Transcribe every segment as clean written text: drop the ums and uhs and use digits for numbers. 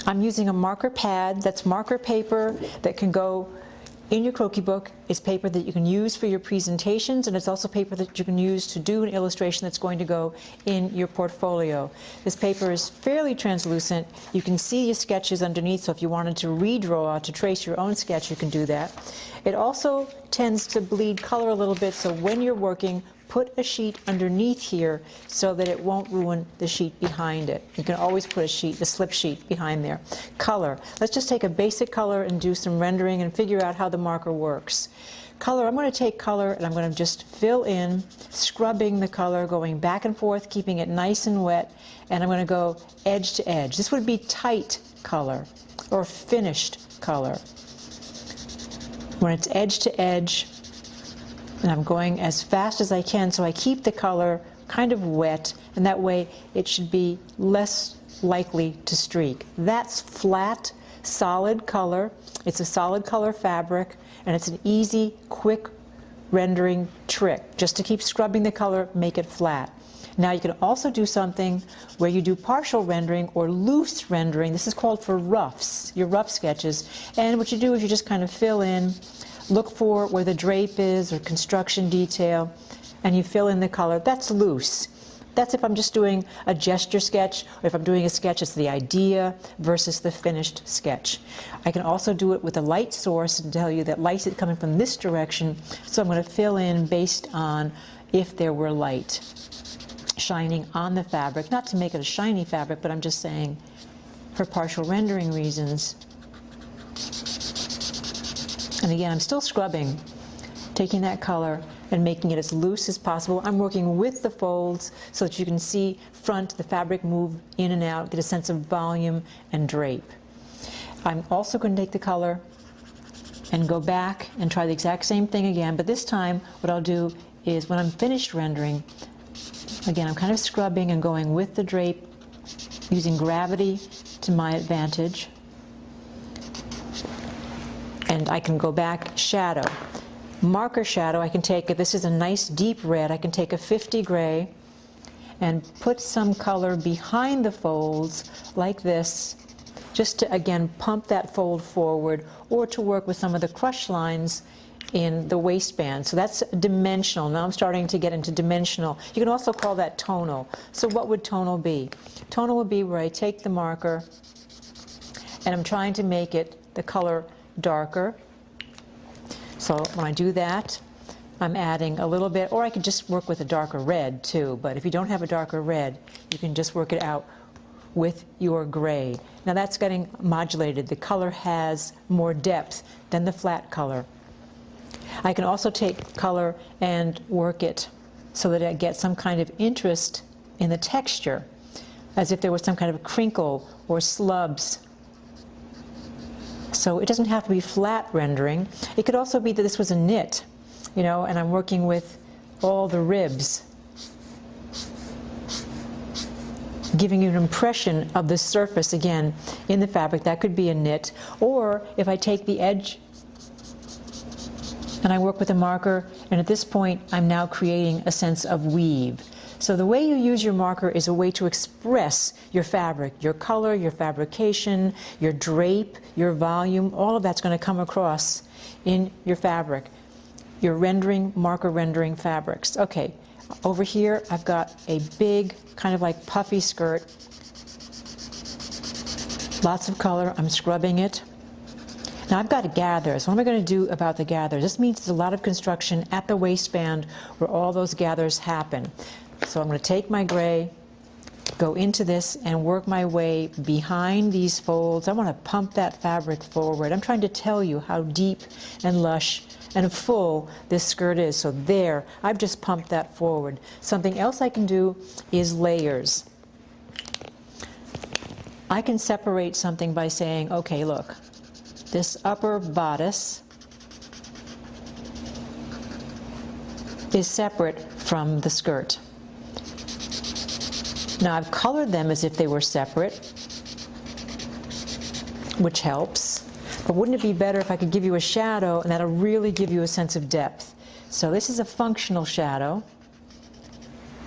I'm using a marker pad. That's marker paper that can go in your croquis book. It's paper that you can use for your presentations, and it's also paper that you can use to do an illustration that's going to go in your portfolio. This paper is fairly translucent. You can see your sketches underneath, so if you wanted to redraw, to trace your own sketch, you can do that. It also tends to bleed color a little bit, so when you're working, put a sheet underneath here so that it won't ruin the sheet behind it. You can always put a slip sheet behind there. Color. Let's just take a basic color and do some rendering and figure out how the marker works. Color, I'm going to take color and I'm going to just fill in, scrubbing the color, going back and forth, keeping it nice and wet, and I'm going to go edge to edge. This would be tight color or finished color. When it's edge to edge, and I'm going as fast as I can, so I keep the color kind of wet, and that way it should be less likely to streak. That's flat, solid color. It's a solid color fabric, and it's an easy, quick rendering trick. Just to keep scrubbing the color, make it flat. Now you can also do something where you do partial rendering or loose rendering. This is called for roughs, your rough sketches. And what you do is you just kind of fill in, look for where the drape is or construction detail, and you fill in the color. That's loose. That's if I'm just doing a gesture sketch, or if I'm doing a sketch, it's the idea versus the finished sketch. I can also do it with a light source and tell you that light is coming from this direction, so I'm going to fill in based on if there were light shining on the fabric. Not to make it a shiny fabric, but I'm just saying for partial rendering reasons. And again, I'm still scrubbing, taking that color and making it as loose as possible. I'm working with the folds so that you can see the fabric move in and out, get a sense of volume and drape. I'm also going to take the color and go back and try the exact same thing again, but this time what I'll do is when I'm finished rendering, again, I'm kind of scrubbing and going with the drape, using gravity to my advantage. And I can go back, shadow. Marker shadow, I can take, if this is a nice deep red, I can take a 50 gray and put some color behind the folds like this, just to, again, pump that fold forward, or to work with some of the crush lines in the waistband. So that's dimensional. Now I'm starting to get into dimensional. You can also call that tonal. So what would tonal be? Tonal would be where I take the marker and I'm trying to make it the color darker. So when I do that, I'm adding a little bit, or I could just work with a darker red too, but if you don't have a darker red, you can just work it out with your gray. Now that's getting modulated. The color has more depth than the flat color. I can also take color and work it so that I get some kind of interest in the texture, as if there was some kind of crinkle or slubs. So it doesn't have to be flat rendering. It could also be that this was a knit, you know, and I'm working with all the ribs, giving you an impression of the surface again in the fabric. That could be a knit. Or if I take the edge and I work with a marker, and at this point I'm now creating a sense of weave. So the way you use your marker is a way to express your fabric, your color, your fabrication, your drape, your volume. All of that's going to come across in your fabric. Your rendering, marker rendering fabrics. Okay, over here I've got a big kind of like puffy skirt. Lots of color. I'm scrubbing it. Now I've got gathers. What am I going to do about the gathers? This means there's a lot of construction at the waistband where all those gathers happen. So I'm going to take my gray, go into this and work my way behind these folds. I want to pump that fabric forward. I'm trying to tell you how deep and lush and full this skirt is. So there, I've just pumped that forward. Something else I can do is layers. I can separate something by saying, okay, look, this upper bodice is separate from the skirt. Now I've colored them as if they were separate, which helps. But wouldn't it be better if I could give you a shadow, and that'll really give you a sense of depth? So this is a functional shadow.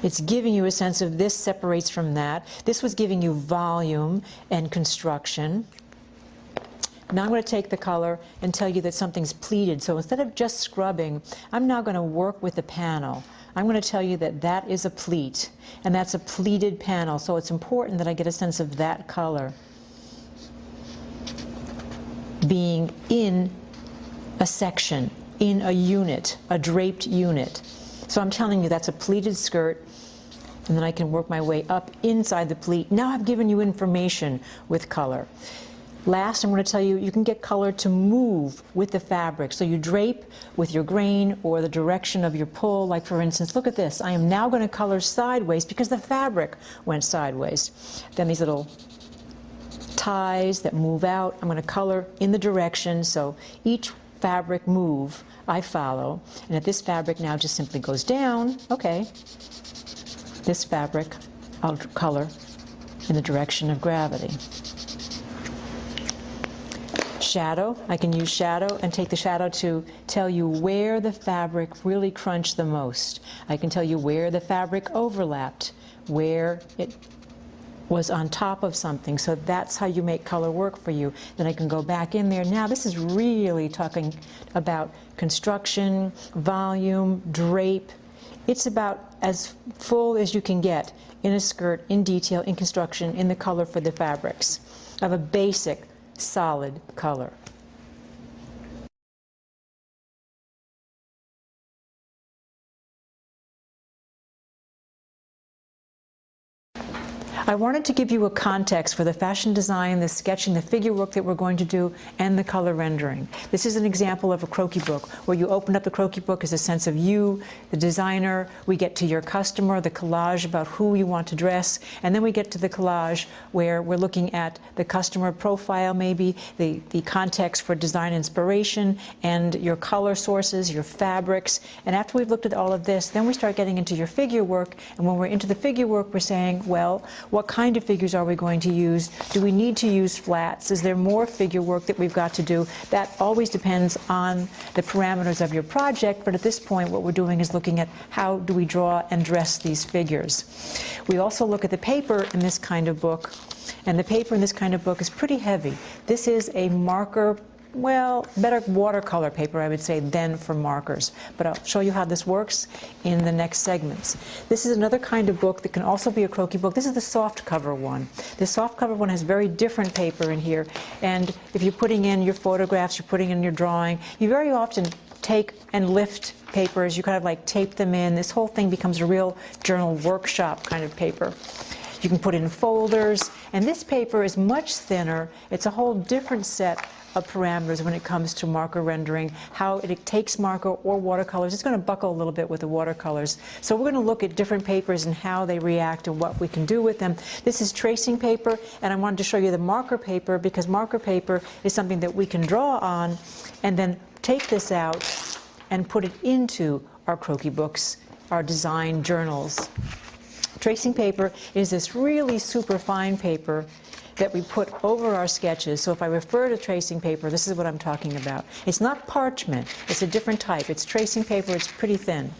It's giving you a sense of this separates from that. This was giving you volume and construction. Now I'm going to take the color and tell you that something's pleated. So instead of just scrubbing, I'm now going to work with the panel. I'm going to tell you that that is a pleat, and that's a pleated panel. So it's important that I get a sense of that color being in a section, in a unit, a draped unit. So I'm telling you that's a pleated skirt, and then I can work my way up inside the pleat. Now I've given you information with color. Last, I'm going to tell you, you can get color to move with the fabric. So you drape with your grain or the direction of your pull. Like for instance, look at this. I am now going to color sideways because the fabric went sideways. Then these little ties that move out, I'm going to color in the direction. So each fabric move I follow. And if this fabric now just simply goes down, okay, this fabric I'll color in the direction of gravity. Shadow, I can use shadow and take the shadow to tell you where the fabric really crunched the most. I can tell you where the fabric overlapped, where it was on top of something. So that's how you make color work for you. Then I can go back in there. Now this is really talking about construction, volume, drape. It's about as full as you can get in a skirt, in detail, in construction, in the color for the fabrics, of a basic solid color. I wanted to give you a context for the fashion design, the sketching, the figure work that we're going to do, and the color rendering. This is an example of a croquis book, where you open up the croquis book as a sense of you, the designer. We get to your customer, the collage about who you want to dress, and then we get to the collage where we're looking at the customer profile, maybe, the context for design inspiration, and your color sources, your fabrics. And after we've looked at all of this, then we start getting into your figure work. And when we're into the figure work, we're saying, well, what kind of figures are we going to use? Do we need to use flats? Is there more figure work that we've got to do? That always depends on the parameters of your project, but at this point what we're doing is looking at how do we draw and dress these figures. We also look at the paper in this kind of book, and the paper in this kind of book is pretty heavy. This is a marker, well, better watercolor paper, I would say, than for markers. But I'll show you how this works in the next segments. This is another kind of book that can also be a croquis book. This is the soft cover one. The soft cover one has very different paper in here. And if you're putting in your photographs, you're putting in your drawing, you very often take and lift papers. You kind of like tape them in. This whole thing becomes a real journal workshop kind of paper. You can put in folders. And this paper is much thinner. It's a whole different set of parameters when it comes to marker rendering, how it takes marker or watercolors. It's going to buckle a little bit with the watercolors. So we're going to look at different papers and how they react and what we can do with them. This is tracing paper, and I wanted to show you the marker paper because marker paper is something that we can draw on and then take this out and put it into our croquis books, our design journals. Tracing paper is this really super fine paper that we put over our sketches. So if I refer to tracing paper, this is what I'm talking about. It's not parchment, it's a different type. It's tracing paper, it's pretty thin.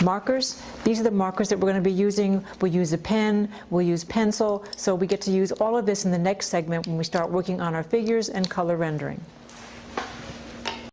Markers, these are the markers that we're going to be using. We'll use a pen, we'll use pencil, so we get to use all of this in the next segment when we start working on our figures and color rendering.